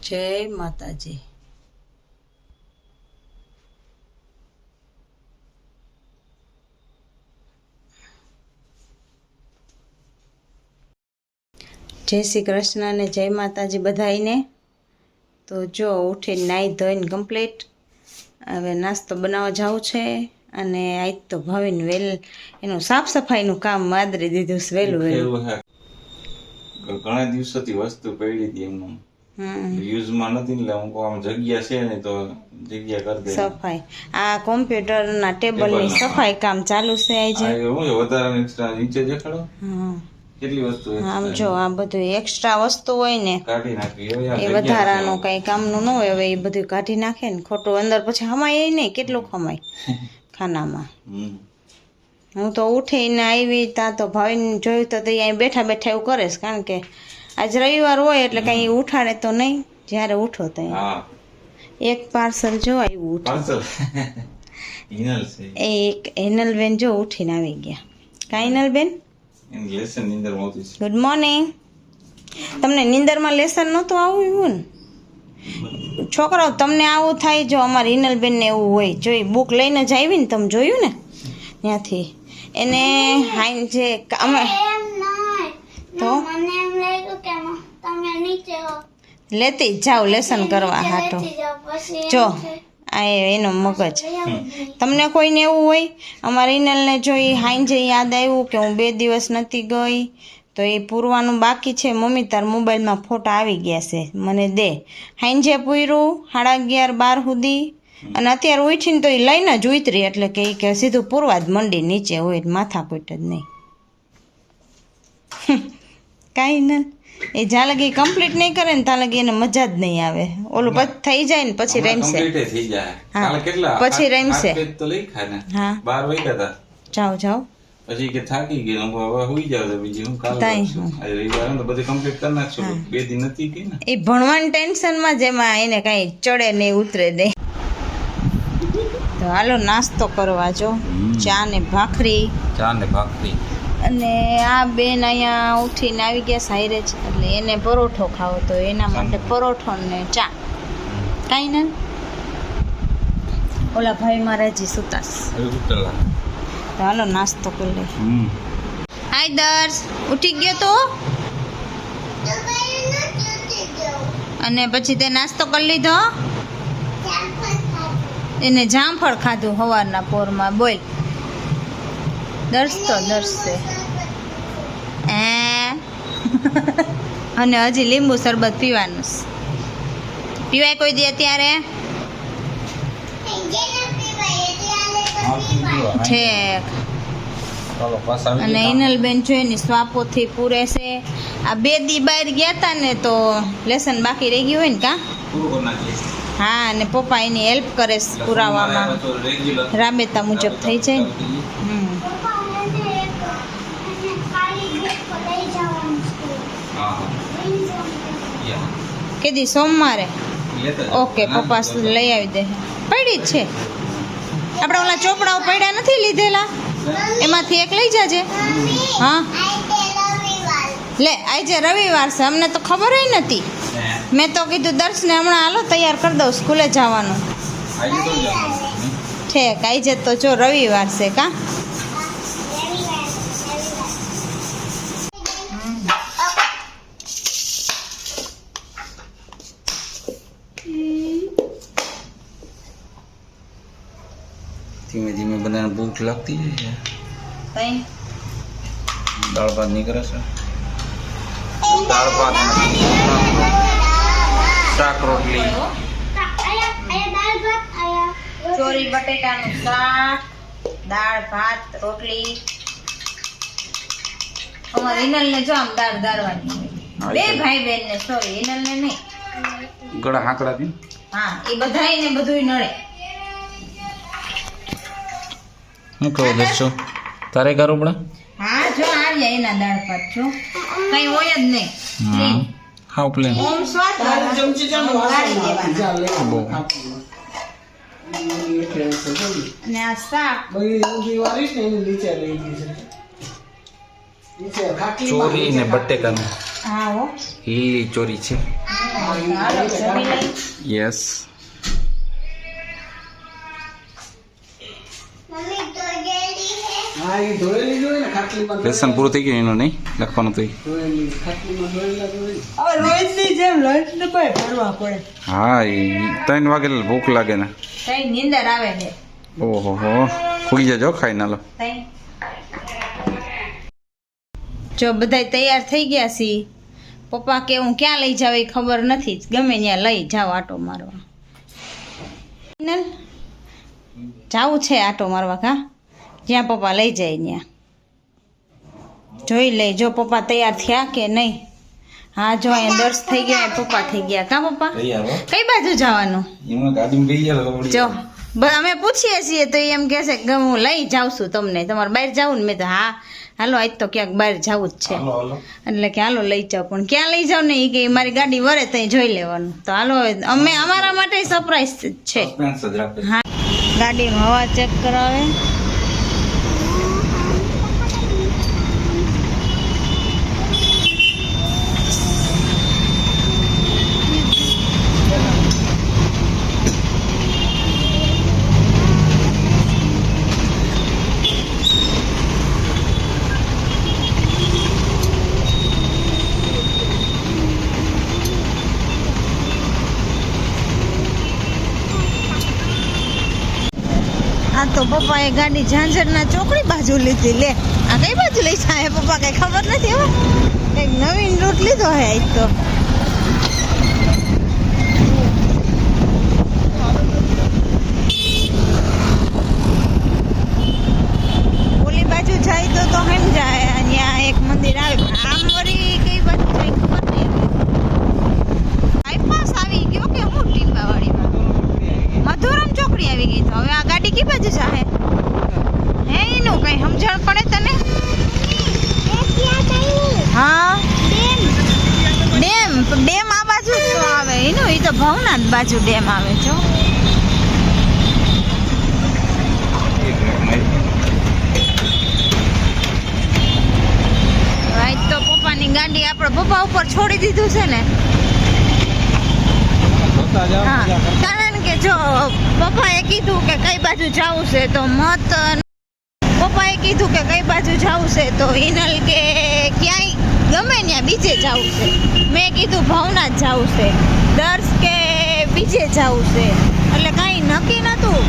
જય માતાજી. જય શ્રી કૃષ્ણ ને જય માતાજી બધાઈને. તો જો ઉઠીને નાહી ધોઈને કમ્પ્લીટ હવે નાસ્તો બનાવવા જાવું છે. અને આજ તો ભાવીને વેલ એનું સાફ સફાઈનું કામ માદરી દીધું છે વહેલું વહેલું. ઘણા દિવસોથી વસ્તુ પડી હતી એમનું યુઝમાં નથી એટલે હું આમ જગ્યા છે ને તો જગ્યા કરી દે સફાઈ. આ કોમ્પ્યુટરના ટેબલની સફાઈ કામ ચાલુ છે આજે. હું વધારાનું એક્સ્ટ્રા નીચે દેખાડો. કેટલી વસ્તુ આમ જો આ બધું એક્સ્ટ્રા વસ્તુ હોય ને કાઢી નાખી એ વધારાનું કઈ કામનું ન હોય. હવે એ બધું કાઢી નાખે ને ખોટું અંદર પછી હમાય નહીં. કેટલું ખમાય ખાનામાં. હું તો ઉઠીને આવી ત્યાં તો ભાવીને જોયું તો અહીં બેઠા બેઠા એવું કરે છે. કારણ કે આજ રવિવાર હોય એટલે કઈ ઉઠાડે તો નહીં. જ્યારે ઉઠો ત્યાં એક પાર્સલ જો આવ્યું એક હિનલબેન જો ઉઠીને આવી ગયા. કા હિનલબેન? Good morning. તમને નીંદરમાં લેસન નહોતું આવ્યું ને છોકરાઓ? તમને આવું થાય જો અમારે હિનલબેનને એવું હોય. જોઈ બુક લઈને જ આવી ને તમે જોયું ને ત્યાંથી એને હાઈ જે અમે તો લેતી જ જાઓ લેસન કરવા હાટો. જો આ એનો મગજ. તમને કોઈને એવું હોય? અમારા હિનલને જોઈ હાઈ જે યાદ આવ્યું કે હું 2 દિવસ નથી ગઈ તો એ પૂરવાનું બાકી છે. મમ્મી તાર મોબાઈલમાં ફોટા આવી ગયા છે મને દે. હાઈ જે પૂર્યું 11:30 12 સુધી અને અત્યારે ઉઠીને તો એ લઈને જ ઉતરી એટલે કે સીધું પૂરવા જ મંડી નીચે હોય માથાકૂટ જ નહીં. કાંઈ ના એ જ્યાં લગી કમ્પ્લીટ નહીં કરે ને ત્યાં લગી એને મજા જ નહીં આવે. ઓલું થઈ જાય ને પછી રમશે. હા પછી રમશે. હા જાઓ જાઓ પછી કે થાકી ગઈ હું હવે હોઈ જાવ તો બીજી હું કાલ રવિવાર તો બધું કમ્પ્લીટ કરી નાખશું. 2 દિન નથી કે ને એ ભણવાની ટેન્શનમાં જ એમાં એને કાંઈ ચડે નહીં ઉતરે નહીં. તો હાલો નાસ્તો કરવા જો ચા ને ભાખરી. અને આ બેન અહીંયા ઉઠીને આવી ગયા સાયરે જ એટલે એને પરોઠો ખાવો તો એના માટે પરોઠો ને ચા. કાંઈ ના ઓલા ભાઈ મારા હજી સુતાસ. તો હાલો નાસ્તો કરી લે. હાય દર્શ ઉઠી ગયો તો અને પછી તે નાસ્તો કરી લીધો. એને જામફળ ખાધું સવારના પોરમાં. બોલ દર્શ તો દર્શશે અને હજી લીંબુ શરબત પીવાનું પીવાય કોઈ દે અત્યારે ઠેક. અને હિનલબેન જોઈને સ્વાપોથી પૂરે છે. આ 2 દી બહાર ગયા હતા ને તો લેસન બાકી રહી ગયું હોય ને કા. હા અને પપ્પા એની હેલ્પ કરે પુરાવામાં રાબેતા મુજબ થઈ જાય. કેદી સોમવારે? ઓકે પપ્પા લઈ આવી દે. પડી જ છે આપણે ઓલા ચોપડાઓ પડ્યા નથી લીધેલા એમાંથી એક લઈ જાજે. હા લે આજે રવિવાર છે અમને તો ખબર ય નથી. મેં તો કીધું દર્શને હમણાં હાલો તૈયાર કરી દઉં સ્કૂલે જવાનું. ઠેક આજે તો જો રવિવાર છે કા. ધીમે ધીમે બધાને ભૂખ લાગતી જાય. દાળ ભાત નીકળે છે. દાળ ભાત શાક રોટલી ચોરી બટેટાનું શાક દાળ ભાત રોટલી. અમારે હિનલને જો આમ દાળ દાળવાની બે ભાઈ બેન ને. સોરી હિનલને નહીં. ગળા હાંકડા થી. હા એ બધાયને બધુંય નડે. હું કહું દર્શો તારે કરું પડે. હા જો આવ્યા એના દાળ ભાત જો કઈ હોય જ નહીં. હાવ પ્લેન ઓમ સ્વાદ ચમચી ગાળી દેવાના. અને આ શાક ચોરી ને બટેકાનું હા હો લીલી ચોરી છે. હાલો જમી લઈ. યસ. લેસન પૂરું થઈ ગયું એનું નહીં લખવાનું તો રોજની જેમ લંચ ને કોઈ ભરવા પડે. હા એ 3 વાગે ભૂખ લાગે ને. કઈ નીંદર આવે છે. ઓહો હો ખુઈ જજો ખાઈ ના લો. જો બધાય તૈયાર થઈ ગયા છી. પપ્પા કે હું ક્યાં લઈ જાવ એ ખબર નથી, ગમે ત્યાં લઈ જાવ આટો મારવા. જાવું છે આટો મારવા, કા જ્યાં પપ્પા લઈ જાય ત્યાં જોઈ લે. જો પપ્પા તૈયાર થયા કે નહીં. હા જો અહીંયા દર્શ થઈ ગયા, પપ્પા થઈ ગયા. કા પપ્પા કઈ બાજુ જવાનું? જો અમે પૂછીએ છીએ તો એમ કહે છે કે હું લઈ જાઉં છું તમને, તમારે બહાર જાવું ને? મેં તો હા હાલો આજ તો ક્યાંક બહાર જવું જ છે. એટલે કે હાલો લઈ જાઓ, પણ ક્યાં લઈ જાવ ને એ કે મારી ગાડી વરે ત્યાં જોઈ લેવાનું. તો હાલો હવે અમે અમારા માટે સરપ્રાઈઝ છે. હા ગાડીમાં હવા ચેક કરાવે. આ તો પપ્પાએ ગાડી ઝાંઝરના ચોકડી બાજુ લીધી. લે આ કઈ બાજુ લઈ જાય પપ્પા કઈ ખબર નથી. હો કઈક નવીન રૂટ લીધો હે આજ તો. ઓલી બાજુ જાય તો એમ જાય ત્યાં એક મંદિર આવે. આમ વળી કઈ બાજુ જાય ખબર નહીં. બાયપાસ આવી ગયો કે હું ટીમ્બાવાડીમાં મધુરમ ચોકડી આવી ગઈ. તો હવે આ ગાડી કી બાજુ જાહે હે એનું કઈ સમજણ પડે તને? હા ડેમ આ બાજુ જ તો આવે એનું. એ તો ભવનાથ બાજુ ડેમ આવે છો. આજ તો પપ્પાની ગાડી આપણે પપ્પા ઉપર છોડી દીધું છે ને. હા કારણ કે જો પપ્પાએ કીધું કે કઈ બાજુ જવું છે તો પપ્પાએ કીધું કે કઈ બાજુ જવું છે તો હિનલ કે ક્યાંય ગમે ત્યાં બીજે જવું છે. મેં કીધું ભવનાથ જવું છે. દર્શ કે બીજે જવું છે. એટલે કાંઈ નક્કી નહોતું.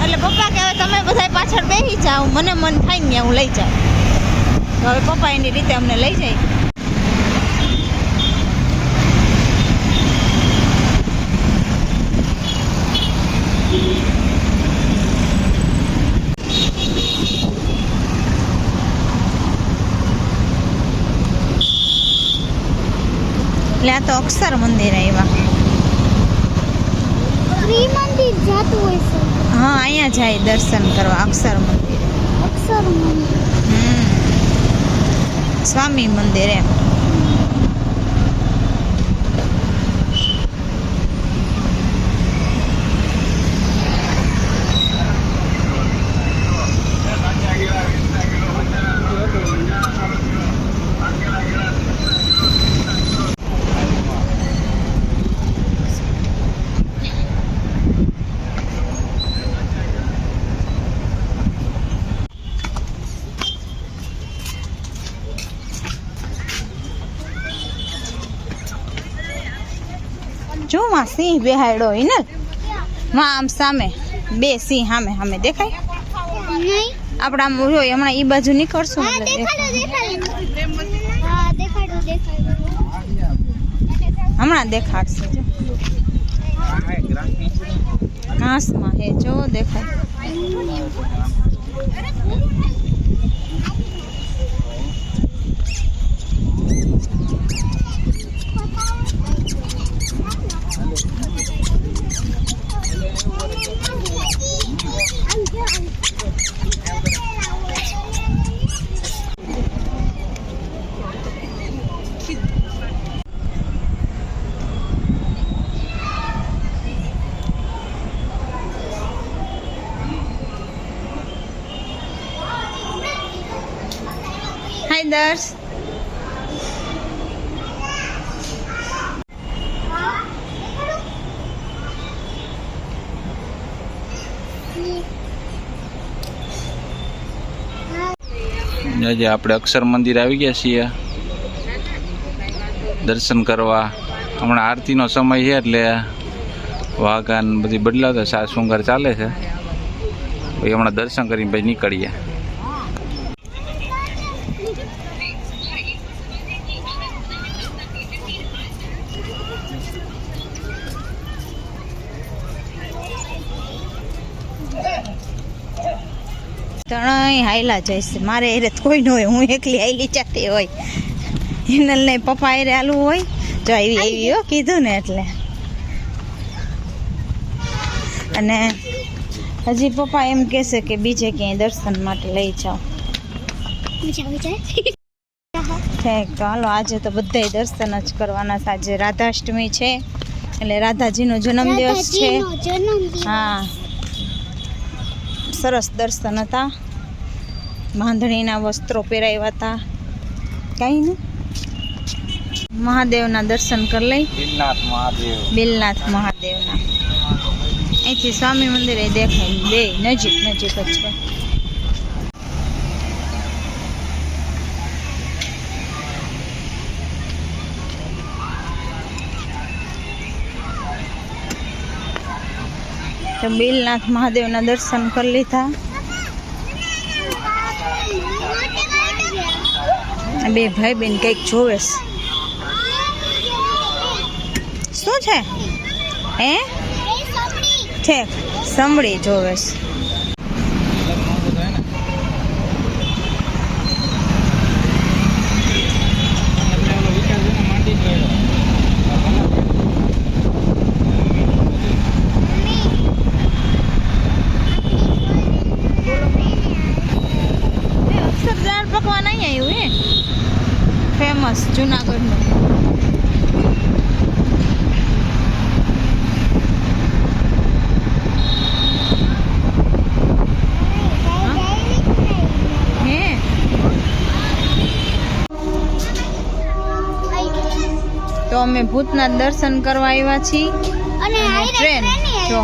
એટલે પપ્પા કે હવે તમે બધા પાછળ બેસી જાઓ, મને મન થાય ને હું લઈ જાઉં. તો હવે પપ્પા એની રીતે અમને લઈ જાય. એટલે આ તો અક્ષર મંદિર આવ્યા. મંદિર જાતું હોય છે. હા અહીંયા જાય દર્શન કરવા અક્ષર મંદિર. અક્ષર મંદિર સ્વામી મંદિર એમ. જો માં સિંહ બેહાડ્યો હોય ને માં આમ સામે બે સિંહ સામે સામે દેખાય. નહીં આપણે આમ જોઈએ હમણાં ઈ બાજુ નીકળશું હા એટલે દેખાડો. હમણાં દેખાડશે. જો ઘાસમાં હે જો દેખાય. હાય દર્શ. આજે આપણે અક્ષર મંદિર આવી ગયા છીએ દર્શન કરવા. હમણાં આરતીનો સમય છે એટલે વાઘાન બધી બદલાવતા સાજ શૃંગાર ચાલે છે. ભાઈ હમણાં દર્શન કરીને ભાઈ નીકળીએ. ત્રણેય હાયલા જઈશ. મારે એરે કોઈ ન હોય, હું એકલી હાયલી ચાતી હોય. હિનલ ને પપ્પા એરે હાલવું હોય. જો આવી આવી હો કીધું ને એટલે. અને હજી પપ્પા એમ કહેશે કે બીજે ક્યાંય દર્શન માટે લઈ જાઓ. ઠીક તો હાલો, આજે તો બધાય દર્શન જ કરવાના છે. આજે રાધાષ્ટમી છે એટલે રાધાજીનો જન્મદિવસ છે. હા, સરસ દર્શન હતા. બાંધણીના વસ્ત્રો પહેરાવ્યા હતા. કાંઈ ને મહાદેવના દર્શન કરી લઈ. બિલનાથ મહાદેવના અહીંથી સ્વામી મંદિરે દેખાય. બે નજીક નજીક જ છે. તો બિલનાથ મહાદેવના દર્શન કરી લીધા. બે ભાઈ બેન કંઈક જોવે છે. શું છે? હે ઠીક, સમળી જોવે છે. પકવાન અહીં આવ્યું હે ફેમસ જુનાગઢનું. હે તો અમે ભૂતના દર્શન કરવા આવ્યા છીએ. અને ટ્રેન જો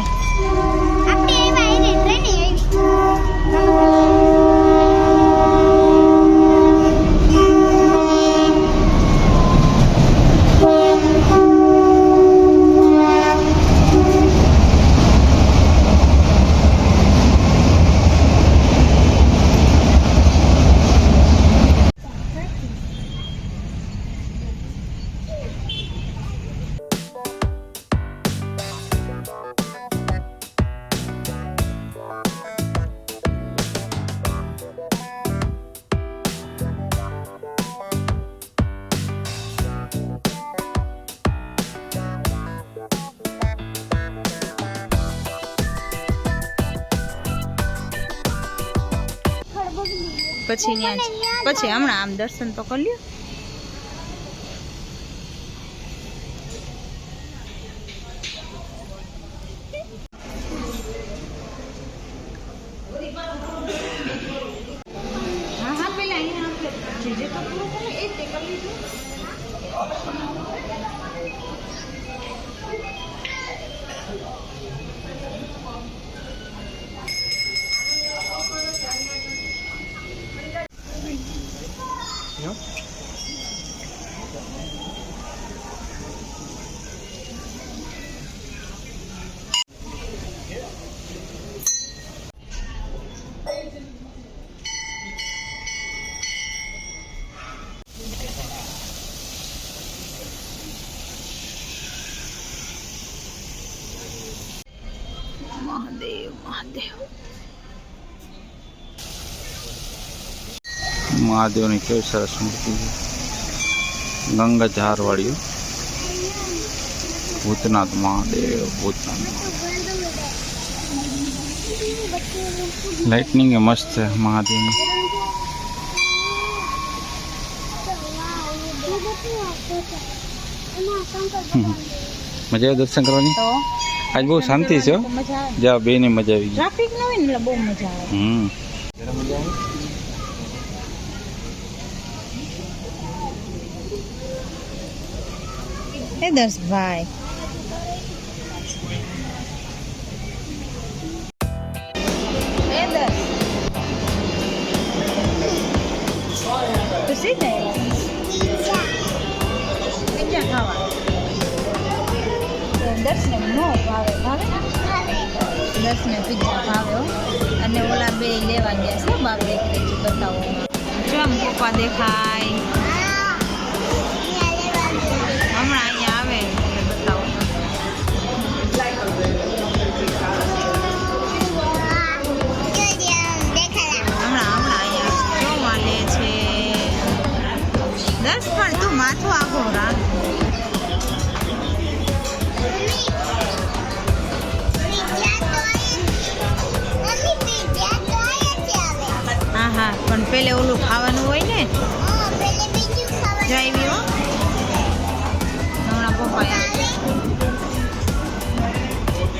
પછી ત્યાં પછી હમણાં આમ દર્શન તો કરી લ્યો. હા હા પેલા અહીંયા જે કપડું કરે એ તે કરી લીધું. મહાદેવ મહાદેવ મહાદેવની કેવી સરસ મૂર્તિ છે. ગંગા ઝાર વાળી ભૂતનાથ મહાદેવ. ભૂતનાથ લાઇટનિંગ એ મસ્ત છે મહાદેવની. મજા આવે દર્શન કરવાની. તો આજ બહુ શાંતિ છે. મજા આવે. જા બે ની મજા આવી ગઈ. ટ્રાફિક ન હોય ને એટલે બહુ મજા આવે. એ દર્શભાઈ દર્શને ન ભાવે દર્શને પિઝા ભાવે હો. અને ઓલા બે લેવા ગયા છે બાપરે ત્રીજું બતાવો જો આમ પપ્પા દેખાય હમણાં અહીંયા આવે એટલે બતાવો હમણાં અહીંયા જોવા લે છે દસ પણ તું માથું આખો રાખ હા હા પણ પેલે ઓલું ખાવાનું હોય ને ડ્રાઈવી હો હમણાં પપ્પા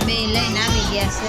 બે લઈને આવી ગયા છે